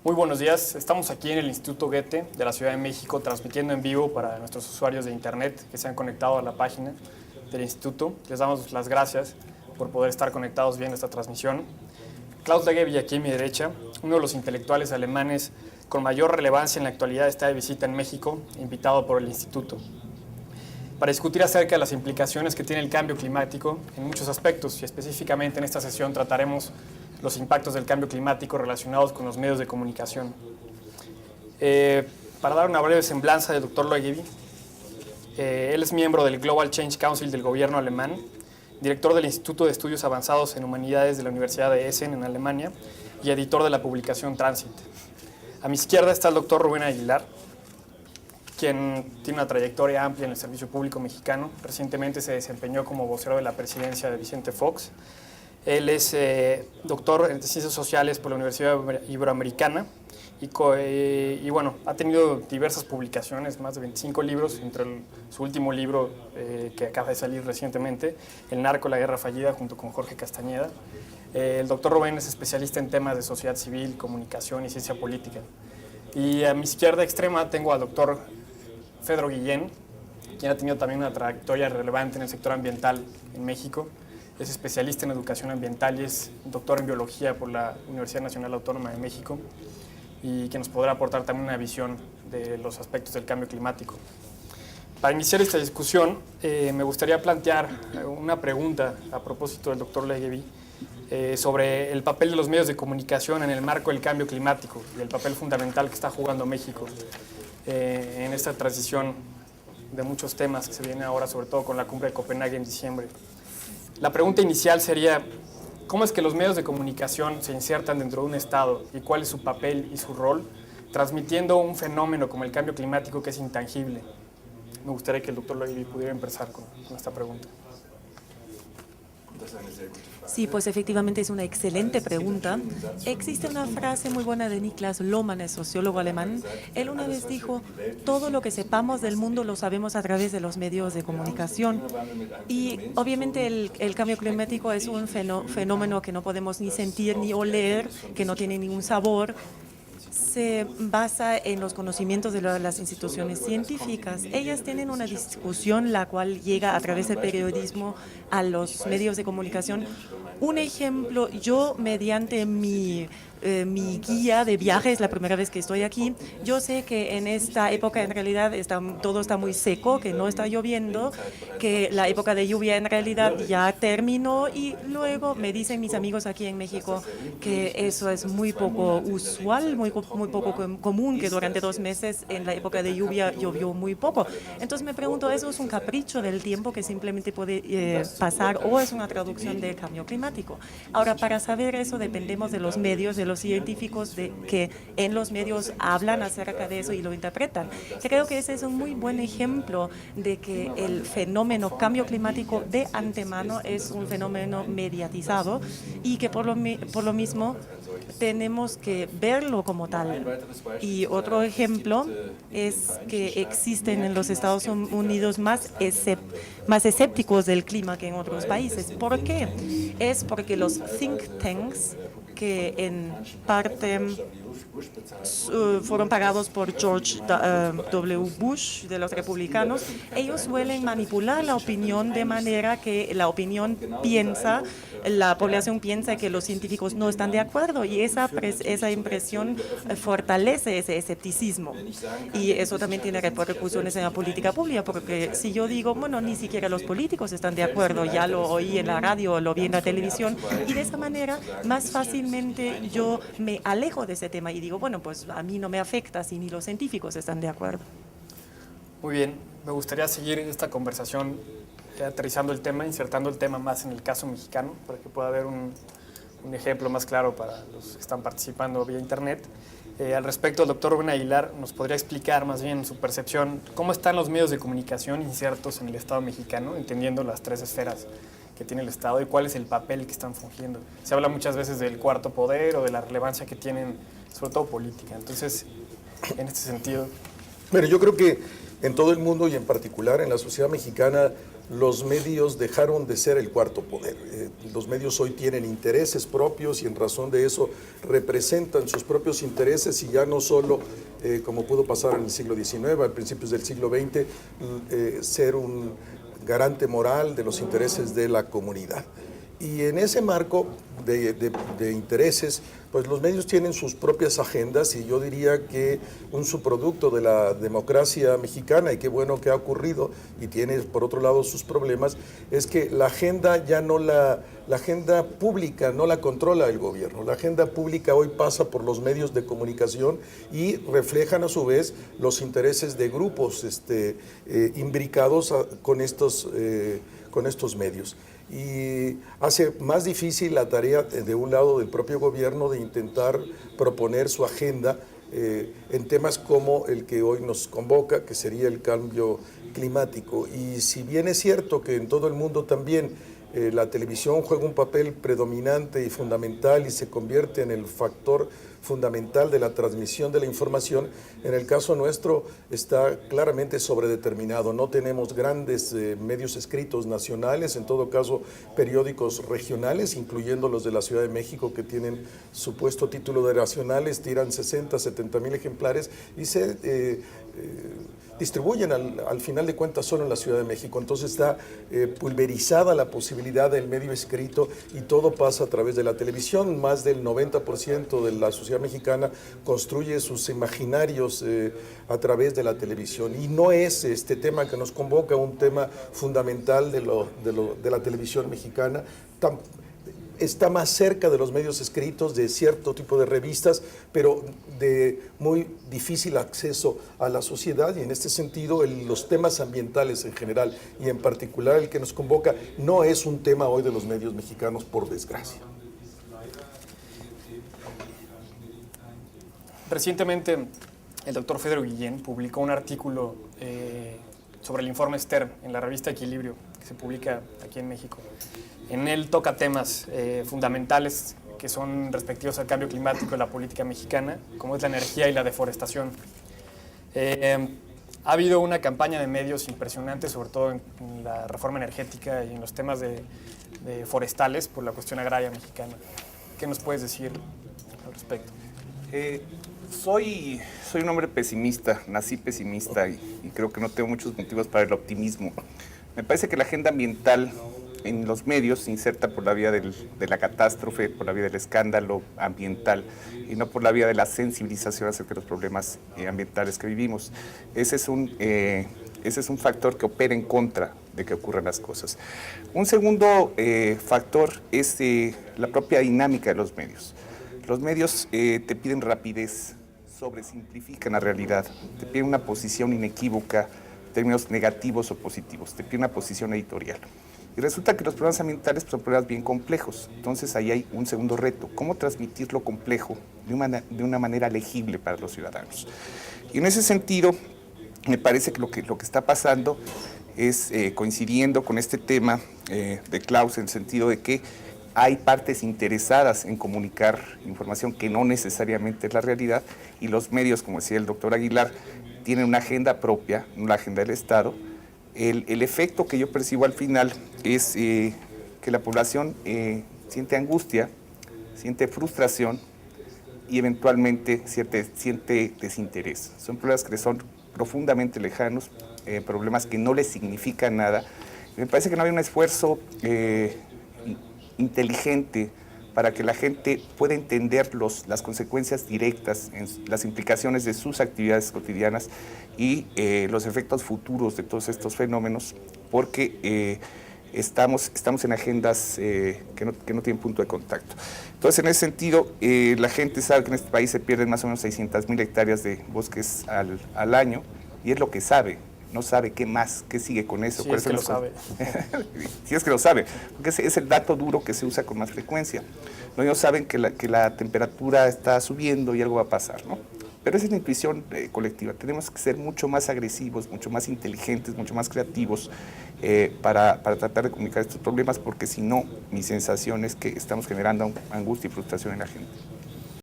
Muy buenos días, estamos aquí en el Instituto Goethe de la Ciudad de México transmitiendo en vivo para nuestros usuarios de internet que se han conectado a la página del instituto. Les damos las gracias por poder estar conectados viendo esta transmisión. Klaus Leggevi, aquí a mi derecha, uno de los intelectuales alemanes con mayor relevancia en la actualidad, está de visita en México, invitado por el instituto, para discutir acerca de las implicaciones que tiene el cambio climático en muchos aspectos, y específicamente en esta sesión trataremos los impactos del cambio climático relacionados con los medios de comunicación. Para dar una breve semblanza del Dr. Leggevi, él es miembro del Global Change Council del gobierno alemán, director del Instituto de Estudios Avanzados en Humanidades de la Universidad de Essen en Alemania y editor de la publicación Transit. A mi izquierda está el Dr. Rubén Aguilar, quien tiene una trayectoria amplia en el servicio público mexicano. Recientemente se desempeñó como vocero de la presidencia de Vicente Fox. Él es doctor en Ciencias Sociales por la Universidad Iberoamericana y bueno, ha tenido diversas publicaciones, más de 25 libros, entre su último libro que acaba de salir recientemente, El narco, la guerra fallida, junto con Jorge Castañeda. El doctor Rubén es especialista en temas de sociedad civil, comunicación y ciencia política. Y a mi izquierda extrema tengo al doctor Fedro Guillén, quien ha tenido también una trayectoria relevante en el sector ambiental en México. Es especialista en educación ambiental y es doctor en biología por la Universidad Nacional Autónoma de México y que nos podrá aportar también una visión de los aspectos del cambio climático. Para iniciar esta discusión, me gustaría plantear una pregunta a propósito del doctor Leggevi sobre el papel de los medios de comunicación en el marco del cambio climático y el papel fundamental que está jugando México en esta transición de muchos temas que se viene ahora, sobre todo con la cumbre de Copenhague en diciembre. La pregunta inicial sería, ¿cómo es que los medios de comunicación se insertan dentro de un Estado y cuál es su papel y su rol transmitiendo un fenómeno como el cambio climático que es intangible? Me gustaría que el doctor Leggevi pudiera empezar con esta pregunta. Sí, pues efectivamente es una excelente pregunta. Existe una frase muy buena de Niklas Luhmann, el sociólogo alemán. Él una vez dijo, todo lo que sepamos del mundo lo sabemos a través de los medios de comunicación. Y obviamente el cambio climático es un fenómeno que no podemos ni sentir ni oler, que no tiene ningún sabor. Se basa en los conocimientos de las instituciones científicas. Ellas tienen una discusión la cual llega a través del periodismo a los medios de comunicación. Un ejemplo, yo mediante mi guía de viajes, la primera vez que estoy aquí, yo sé que en esta época en realidad todo está muy seco, que no está lloviendo, que la época de lluvia en realidad ya terminó y luego me dicen mis amigos aquí en México que eso es muy poco usual, muy poco común, que durante 2 meses en la época de lluvia llovió muy poco. Entonces me pregunto, ¿eso es un capricho del tiempo que simplemente puede pasar o es una traducción del cambio climático? Ahora, para saber eso dependemos de los medios, de los científicos que en los medios hablan acerca de eso y lo interpretan. Creo que ese es un muy buen ejemplo de que el fenómeno cambio climático de antemano es un fenómeno mediatizado y que por lo mismo tenemos que verlo como tal. Y otro ejemplo es que existen en los Estados Unidos más escépticos del clima que en otros países. ¿Por qué? Es porque los think tanks, que en parte fueron pagados por George W. Bush de los republicanos, ellos suelen manipular la opinión de manera que la población piensa que los científicos no están de acuerdo y esa impresión fortalece ese escepticismo. Y eso también tiene repercusiones en la política pública, porque si yo digo, bueno, ni siquiera los políticos están de acuerdo, ya lo oí en la radio, lo vi en la televisión, y de esa manera más fácilmente yo me alejo de ese tema y digo, bueno, pues a mí no me afecta si ni los científicos están de acuerdo. Muy bien, me gustaría seguir esta conversación aterrizando el tema, insertando el tema más en el caso mexicano, para que pueda haber un ejemplo más claro para los que están participando vía internet. Al respecto, el doctor Rubén Aguilar nos podría explicar más bien su percepción, cómo están los medios de comunicación insertos en el Estado mexicano, entendiendo las 3 esferas que tiene el Estado y cuál es el papel que están fungiendo. Se habla muchas veces del cuarto poder o de la relevancia que tienen, sobre todo política. Entonces, en este sentido... Bueno, yo creo que en todo el mundo y en particular en la sociedad mexicana los medios dejaron de ser el cuarto poder. Los medios hoy tienen intereses propios y en razón de eso representan sus propios intereses y ya no solo, como pudo pasar en el siglo XIX, a principios del siglo XX, ser un garante moral de los intereses de la comunidad. Y en ese marco de intereses, pues los medios tienen sus propias agendas y yo diría que un subproducto de la democracia mexicana, y qué bueno que ha ocurrido, y tiene por otro lado sus problemas, es que la agenda ya no la agenda pública no la controla el gobierno. La agenda pública hoy pasa por los medios de comunicación y reflejan a su vez los intereses de grupos imbricados con estos medios. Y hace más difícil la tarea de un lado del propio gobierno de intentar proponer su agenda en temas como el que hoy nos convoca, que sería el cambio climático. Y si bien es cierto que en todo el mundo también la televisión juega un papel predominante y fundamental y se convierte en el factor fundamental de la transmisión de la información, en el caso nuestro está claramente sobredeterminado. No tenemos grandes medios escritos nacionales, en todo caso periódicos regionales, incluyendo los de la Ciudad de México, que tienen supuesto título de nacionales, tiran 60, 70 mil ejemplares y se distribuyen al final de cuentas solo en la Ciudad de México. Entonces está pulverizada la posibilidad del medio escrito y todo pasa a través de la televisión. Más del 90% de la sociedad mexicana construye sus imaginarios a través de la televisión. Y no es este tema que nos convoca un tema fundamental de la televisión mexicana. Está más cerca de los medios escritos, de cierto tipo de revistas, pero de muy difícil acceso a la sociedad, y en este sentido los temas ambientales en general y en particular el que nos convoca no es un tema hoy de los medios mexicanos, por desgracia. Recientemente el doctor Fedro Guillén publicó un artículo sobre el informe Stern en la revista Equilibrio, que se publica aquí en México. En él toca temas fundamentales que son respectivos al cambio climático y la política mexicana, como es la energía y la deforestación. Ha habido una campaña de medios impresionante, sobre todo en la reforma energética y en los temas de forestales por la cuestión agraria mexicana. ¿Qué nos puedes decir al respecto? Soy un hombre pesimista, nací pesimista y creo que no tengo muchos motivos para el optimismo. Me parece que la agenda ambiental en los medios se inserta por la vía de la catástrofe, por la vía del escándalo ambiental y no por la vía de la sensibilización acerca de los problemas ambientales que vivimos. Ese es un factor que opera en contra de que ocurran las cosas. Un segundo factor es la propia dinámica de los medios. Los medios te piden rapidez, sobresimplifican la realidad, te piden una posición inequívoca, términos negativos o positivos, te piden una posición editorial. Y resulta que los problemas ambientales son problemas bien complejos. Entonces ahí hay un segundo reto, cómo transmitir lo complejo de una manera legible para los ciudadanos. Y en ese sentido, me parece que lo que está pasando es coincidiendo con este tema de Klaus, en el sentido de que hay partes interesadas en comunicar información que no necesariamente es la realidad, y los medios, como decía el doctor Aguilar, tienen una agenda propia, no la agenda del Estado. El efecto que yo percibo al final es que la población siente angustia, siente frustración y eventualmente siente desinterés. Son problemas que son profundamente lejanos, problemas que no les significan nada. Me parece que no hay un esfuerzo inteligente para que la gente pueda entender las consecuencias directas, las implicaciones de sus actividades cotidianas y los efectos futuros de todos estos fenómenos, porque estamos en agendas que no tienen punto de contacto. Entonces, en ese sentido, la gente sabe que en este país se pierden más o menos 600,000 hectáreas de bosques al año, y es lo que sabe. No sabe qué más, qué sigue con eso. Si es que lo sabe. Si es que lo sabe, porque es el dato duro que se usa con más frecuencia. No, ellos saben que la temperatura está subiendo y algo va a pasar, ¿no? Pero esa es la intuición colectiva. Tenemos que ser mucho más agresivos, mucho más inteligentes, mucho más creativos para tratar de comunicar estos problemas, porque si no, mi sensación es que estamos generando angustia y frustración en la gente.